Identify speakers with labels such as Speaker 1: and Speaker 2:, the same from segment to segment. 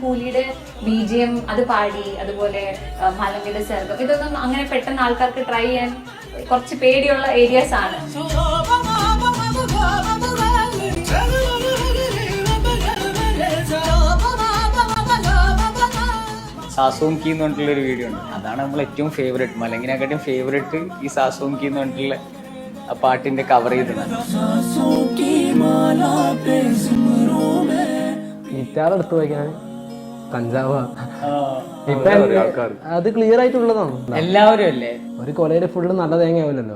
Speaker 1: കൂലിയുടെ BGM അത് പാടി, അതുപോലെ മലങ്കയുടെ സർഗം, ഇതൊന്നും അങ്ങനെ പെട്ടെന്ന് ആൾക്കാർക്ക് ട്രൈ ചെയ്യാൻ കുറച്ച് പേടിയുള്ള ഏരിയാസ് ആണ്.
Speaker 2: സാസോം കീ എന്ന് പറഞ്ഞിട്ടുള്ളൊരു വീഡിയോ ഉണ്ട്, അതാണ് നമ്മൾ ഏറ്റവും ഫേവറേറ്റ്. മലങ്കിനെക്കാട്ടും ഫേവറേറ്റ് ഈ സാസോം കീ എന്ന് പറഞ്ഞിട്ടുള്ള ആ പാട്ടിന്റെ കവർ ചെയ്തിട്ടുണ്ട്.
Speaker 3: ഗിറ്റാർ എടുത്തു വയ്ക്കാൻ കഞ്ചാവ് അത് ക്ലിയർ ആയിട്ടുള്ളതാണ്.
Speaker 2: എല്ലാവരും അല്ലേ
Speaker 3: ഒരു കൊലയില് ഫുള്ള് നല്ല തേങ്ങ ആവില്ലല്ലോ.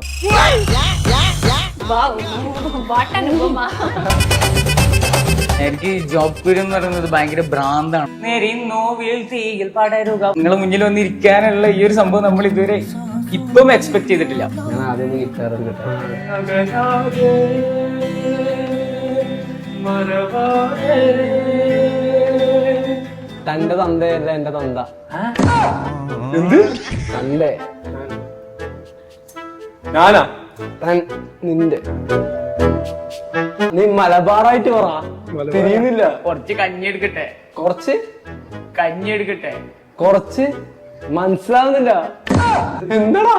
Speaker 2: എനിക്ക് ജോബ് കുരു എന്ന് പറയുന്നത് ഭയങ്കര ഭ്രാന്താണ്. നിങ്ങളെ മുന്നിൽ വന്നിരിക്കാനുള്ള ഈ ഒരു സംഭവം നമ്മൾ ഇതുവരെ ഇപ്പം എക്സ്പെക്ട് ചെയ്തിട്ടില്ല.
Speaker 3: ഞാൻ ആദ്യം ഗിറ്റാർ തന്റെ തന്തയല്ല എന്റെ തന്ത. തന്റെ
Speaker 4: ഞാനാ
Speaker 3: നിന്റെ നീ മലബാറായിട്ട് പറ, തിരിയുന്നില്ല.
Speaker 2: കുറച്ച് കഞ്ഞി എടുക്കട്ടെ,
Speaker 3: കുറച്ച്
Speaker 2: കഞ്ഞി എടുക്കട്ടെ.
Speaker 3: കുറച്ച് മനസ്സിലാവുന്നില്ല. എന്താടാ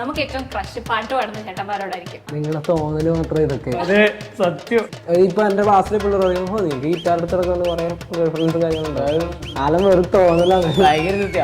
Speaker 1: നമുക്ക് ഏറ്റവും ക്രഷ് പാട്ട് പാടുന്ന ചേട്ടന്മാരോടായിരിക്കും.
Speaker 3: നിങ്ങളെ തോന്നല് മാത്രം ഇതൊക്കെ.
Speaker 2: അതെ സത്യം.
Speaker 3: ഇപ്പൊ എന്റെ ക്ലാസ്സിലെ പിള്ളേർ പറയും നീ ഗിറ്റാർ എടുത്തിടക്കാന്ന് പറയാൻ ഗേൾ ഫ്രണ്ട്സ് കാര്യങ്ങളുണ്ട്. കാലം വെറും തോന്നലാണ്.
Speaker 2: ഭയങ്കര സത്യ.